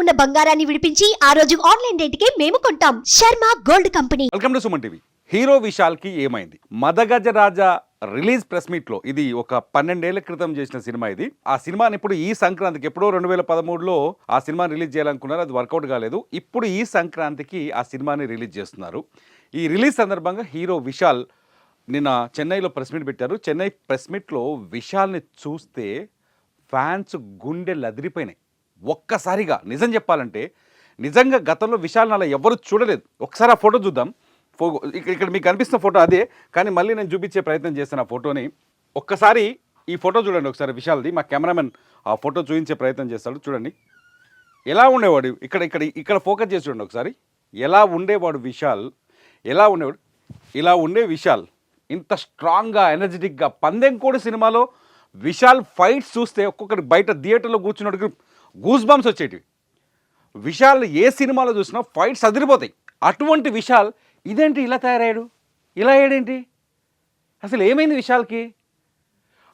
ఉన్న బంగారాన్ని విడిపించి ఆ రోజు ఆన్లైన్ రేటుకే మేము కొంటాం. Sharma gold company. Welcome to Suman TV. Hero Vishal కి ఏమైంది? మదగజ రాజా రిలీజ్ ప్రెస్ మీట్ లో, ఇది ఒక 12 ఏళ్ల క్రితం చేసిన సినిమా. ఇది ఆ సినిమాని ఇప్పుడు ఈ సంక్రాంతికి, ఎప్పుడో 2013లో ఆ సినిమాని రిలీజ్ చేయాలనుకున్నారు, అది వర్కౌట్ కాలేదు. ఇప్పుడు ఈ సంక్రాంతికి ఆ సినిమాని రిలీజ్ చేస్తున్నారు. ఈ రిలీజ్ సందర్భంగా హీరో విశాల్ నిన్న చెన్నైలో ప్రెస్ మీట్ పెట్టారు. చెన్నై ప్రెస్ మీట్లో విశాల్ని చూస్తే ఫ్యాన్స్ గుండెలు అదిరిపోయినాయి. ఒక్కసారిగా నిజం చెప్పాలంటే, నిజంగా గతంలో విశాల్ని అలా ఎవరు చూడలేదు. ఒకసారి ఆ ఫోటో చూద్దాం. ఇక్కడ మీకు కనిపిస్తున్న ఫోటో అదే, కానీ మళ్ళీ నేను చూపించే ప్రయత్నం చేస్తాను ఆ ఫోటోని. ఒక్కసారి ఈ ఫోటో చూడండి ఒకసారి విశాల్ది. మా కెమెరామెన్ ఆ ఫోటో చూపించే ప్రయత్నం చేస్తాడు. చూడండి ఎలా ఉండేవాడు. ఇక్కడ ఫోకస్ చేసి చూడండి ఒకసారి. ఎలా ఉండేవాడు విశాల్, ఎలా ఉండేవాడు. ఇలా ఉండే విశాల్ ఇంత స్ట్రాంగ్గా, ఎనర్జెటిక్గా. పందెంకోడి సినిమాలో విశాల్ ఫైట్స్ చూస్తే ఒక్కొక్కటి బయట థియేటర్లో కూర్చున్నట్టుగా గూస్ బంప్స్ వచ్చేటివి. విశాల్ ఏ సినిమాలో చూసినా ఫైట్స్ అదిరిపోతాయి. అటువంటి విశాల్ ఇదేంటి ఇలా తయారయ్యాడు, ఇలా అయ్యాడేంటి, అసలు ఏమైంది విశాల్కి?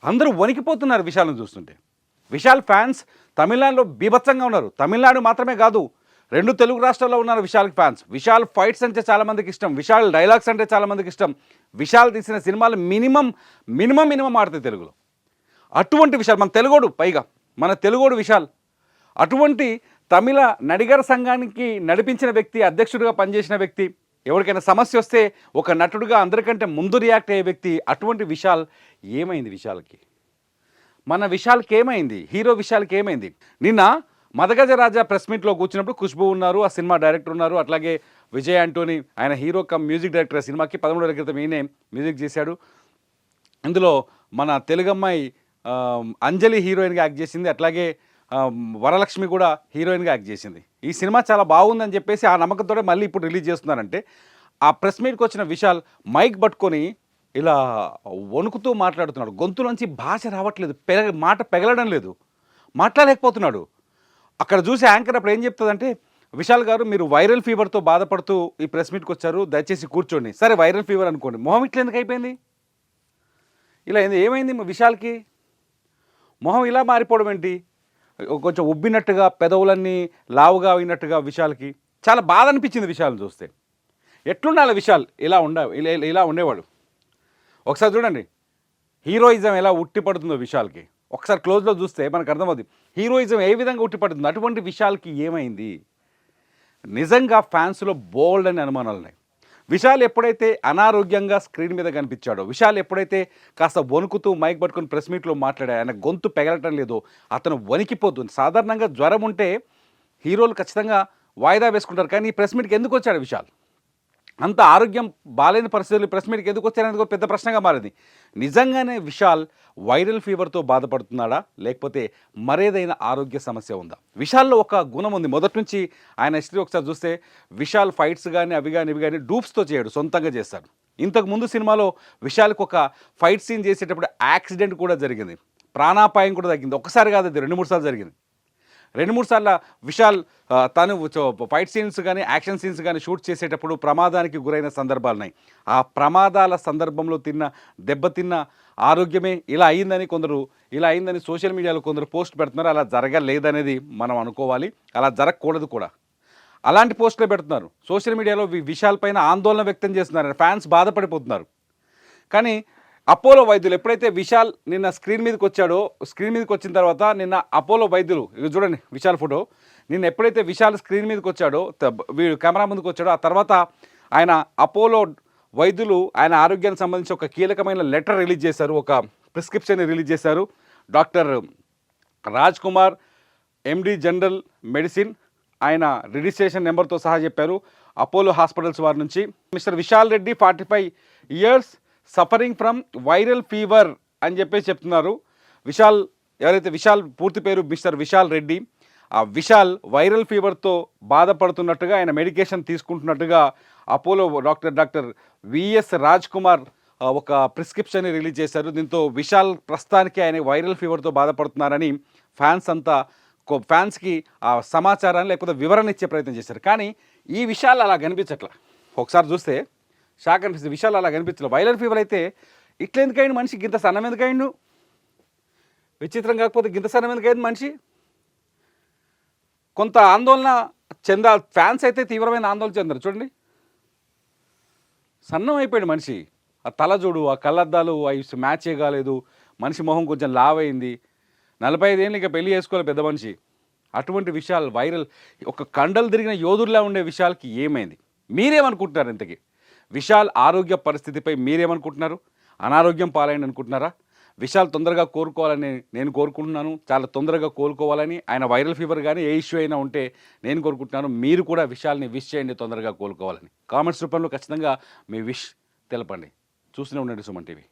అందరూ వణికిపోతున్నారు విశాల్ని చూస్తుంటే. విశాల్ ఫ్యాన్స్ తమిళనాడులో బీభత్సంగా ఉన్నారు. తమిళనాడు మాత్రమే కాదు, 2 తెలుగు రాష్ట్రాల్లో ఉన్నారు విశాల్ ఫ్యాన్స్. విశాల్ ఫైట్స్ అంటే చాలామందికి ఇష్టం, విశాల్ డైలాగ్స్ అంటే చాలామందికి ఇష్టం. విశాల్ తీసిన సినిమాలు మినిమం ఆడుతాయి తెలుగులో. అటువంటి విశాల్ మన తెలుగోడు, పైగా మన తెలుగోడు విశాల్. అటువంటి తమిళ నడిగర్ సంఘానికి నడిపించిన వ్యక్తి, అధ్యక్షుడిగా పనిచేసిన వ్యక్తి, ఎవరికైనా సమస్య వస్తే ఒక నటుడుగా అందరికంటే ముందు రియాక్ట్ అయ్యే వ్యక్తి. అటువంటి విశాల్ ఏమైంది? విశాల్కి, మన విశాల్కి ఏమైంది? హీరో విశాల్కి ఏమైంది? నిన్న మదగజ రాజా ప్రెస్ మీట్లో కూర్చున్నప్పుడు ఖుష్బూ ఉన్నారు, ఆ సినిమా డైరెక్టర్ ఉన్నారు, అట్లాగే విజయ్ ఆంటోనీ, ఆయన హీరో కమ్ మ్యూజిక్ డైరెక్టర్. సినిమాకి 13 ఏళ్ల క్రితం ఈయనే మ్యూజిక్ చేశాడు. ఇందులో మన తెలుగమ్మాయి అంజలి హీరోయిన్గా యాక్ట్ చేసింది, అట్లాగే వరలక్ష్మి కూడా హీరోయిన్గా యాక్ట్ చేసింది. ఈ సినిమా చాలా బాగుందని చెప్పేసి ఆ నమ్మకంతో మళ్ళీ ఇప్పుడు రిలీజ్ చేస్తున్నారంటే, ఆ ప్రెస్ మీట్కి వచ్చిన విశాల్ మైక్ పట్టుకొని ఇలా వణుకుతూ మాట్లాడుతున్నాడు. గొంతులోంచి భాష రావట్లేదు, మాట పెగలడం లేదు, మాట్లాడలేకపోతున్నాడు. అక్కడ చూసి యాంకర్ అప్పుడు ఏం చెప్తుందంటే, విశాల్ గారు మీరు వైరల్ ఫీవర్తో బాధపడుతూ ఈ ప్రెస్ మీట్కి వచ్చారు, దయచేసి కూర్చోండి. సరే వైరల్ ఫీవర్ అనుకోండి, మొహం ఇట్లా ఎందుకు అయిపోయింది? ఇలా ఏమైంది విశాల్కి? మొహం ఇలా మారిపోవడం ఏంటి? కొంచెం ఉబ్బినట్టుగా, పెదవులన్నీ లావుగా అయినట్టుగా విశాల్కి చాలా బాధ అనిపించింది విశాల్ని చూస్తే. ఎట్లుండాలి విశాల్? ఇలా ఉండేవాడు. ఒకసారి చూడండి హీరోయిజం ఎలా ఉట్టిపడుతుందో విశాల్కి. ఒకసారి క్లోజ్లో చూస్తే మనకు అర్థమవుతుంది హీరోయిజం ఏ విధంగా ఉట్టిపడుతుందో. అటువంటి విశాల్కి ఏమైంది? నిజంగా ఫ్యాన్స్లో బోల్డ్ అని అనుమానాలు ఉన్నాయి. విశాల్ ఎప్పుడైతే అనారోగ్యంగా స్క్రీన్ మీద కనిపించాడో, విశాల్ ఎప్పుడైతే కాస్త వణుకుతూ మైక్ పట్టుకుని ప్రెస్ మీట్లో మాట్లాడాడు, ఆయన గొంతు పెగలటం లేదో, అతను వణికిపోతుంది. సాధారణంగా జ్వరం ఉంటే హీరోలు ఖచ్చితంగా వాయిదా వేసుకుంటారు, కానీ ఈ ప్రెస్ మీట్కి ఎందుకు వచ్చాడు విశాల్? అంత ఆరోగ్యం బాలేని పరిస్థితులు ప్రెస్ మీట్కి ఎందుకు వచ్చారనేది పెద్ద ప్రశ్నగా మారింది. నిజంగానే విశాల్ వైరల్ ఫీవర్తో బాధపడుతున్నాడా, లేకపోతే మరేదైనా ఆరోగ్య సమస్య ఉందా? విశాల్లో ఒక గుణం ఉంది మొదటి నుంచి. ఆయన హిస్టరీ ఒకసారి చూస్తే విశాల్ ఫైట్స్ కానీ ఇవి కానీ డూప్స్తో చేయడు, సొంతంగా చేస్తాడు. ఇంతకు ముందు సినిమాలో విశాల్కి ఒక ఫైట్ సీన్ చేసేటప్పుడు యాక్సిడెంట్ కూడా జరిగింది, ప్రాణాపాయం కూడా తగ్గింది. ఒకసారి కాదు, అది 2-3 సార్లు జరిగింది. 2-3 సార్లు విశాల్ తను ఫైట్ సీన్స్ కానీ యాక్షన్ సీన్స్ కానీ షూట్ చేసేటప్పుడు ప్రమాదానికి గురైన సందర్భాలు ఉన్నాయి. ఆ ప్రమాదాల సందర్భంలో దెబ్బతిన్న ఆరోగ్యమే ఇలా అయిందని సోషల్ మీడియాలో కొందరు పోస్ట్ పెడుతున్నారు. అలా జరగలేదనేది మనం అనుకోవాలి, అలా జరగకూడదు కూడా. అలాంటి పోస్టులే పెడుతున్నారు సోషల్ మీడియాలో. విశాల్ పైన ఆందోళన వ్యక్తం చేస్తున్నారు, ఫ్యాన్స్ బాధపడిపోతున్నారు. కానీ అపోలో వైద్యులు ఎప్పుడైతే విశాల్ నిన్న స్క్రీన్ మీదకి వచ్చిన తర్వాత నిన్న అపోలో వైద్యులు, ఇది చూడండి విశాల్ ఫోటో, నిన్న ఎప్పుడైతే విశాల్ స్క్రీన్ మీదకి వచ్చాడో, వీడు కెమెరా ముందుకు వచ్చాడో, ఆ తర్వాత ఆయన అపోలో వైద్యులు ఆయన ఆరోగ్యానికి సంబంధించి ఒక కీలకమైన లెటర్ రిలీజ్ చేశారు, ఒక ప్రిస్క్రిప్షన్ రిలీజ్ చేశారు. డాక్టర్ రాజ్ కుమార్, ఎండి జనరల్ మెడిసిన్, ఆయన రిజిస్ట్రేషన్ నెంబర్తో సహా చెప్పారు అపోలో హాస్పిటల్స్ వారి నుంచి. Mister Vishal Reddy 45 years suffering from viral fever అని చెప్పేసి చెప్తున్నారు. విశాల్ పూర్తి పేరు మిస్టర్ విశాల్ రెడ్డి. ఆ విశాల్ వైరల్ ఫీవర్తో బాధపడుతున్నట్టుగా, ఆయన మెడికేషన్ తీసుకుంటున్నట్టుగా అపోలో డాక్టర్ విఎస్ రాజ్ కుమార్ ఒక ప్రిస్క్రిప్షన్ రిలీజ్ చేశారు. దీంతో విశాల్ ప్రస్తుతానికి ఆయన వైరల్ ఫీవర్తో బాధపడుతున్నారని ఫ్యాన్స్కి ఆ సమాచారాన్ని లేకపోతే వివరణ ఇచ్చే ప్రయత్నం చేశారు. కానీ ఈ విశాల్ అలా కనిపించట్లా. ఒకసారి చూస్తే షాక్ అనిపిస్తుంది. విశాల్ అలా కనిపించలేదు. వైరల్ ఫీవర్ అయితే ఇట్లా ఎందుకైంది మనిషి? గింత సన్నం ఎందుకైండు? విచిత్రం కాకపోతే గింత సన్నం ఎందుకైంది మనిషి? కొంత ఆందోళన ఫ్యాన్స్ అయితే తీవ్రమైన ఆందోళన చెందారు. చూడండి, సన్నం అయిపోయాడు మనిషి. ఆ తల చూడు, ఆ కళ్ళద్దాలు అవి మ్యాచ్ చేయగలేదు, మనిషి మొహం కొంచెం లావైంది, 45 ఏళ్ళు ఇక పెళ్లి చేసుకోవాలి పెద్ద మనిషి. అటువంటి విషయాలు వైరల్, ఒక కండలు తిరిగిన యోధుల్లా ఉండే విషయాలకి ఏమైంది? మీరేమనుకుంటున్నారు? ఇంతకీ విశాల్ ఆరోగ్య పరిస్థితిపై మీరేమనుకుంటున్నారు? అనారోగ్యం పాలైంది అనుకుంటున్నారా? విశాల్ తొందరగా కోలుకోవాలని నేను కోరుకుంటున్నాను, చాలా తొందరగా కోలుకోవాలని. ఆయన వైరల్ ఫీవర్ కానీ ఏ ఇష్యూ అయినా ఉంటే నేను కోరుకుంటున్నాను. మీరు కూడా విశాల్ని విష్ చేయండి తొందరగా కోలుకోవాలని. కామెంట్స్ రూపంలో ఖచ్చితంగా మీ విష్ తెలపండి. చూస్తూనే ఉండండి సుమన్ టీవీ.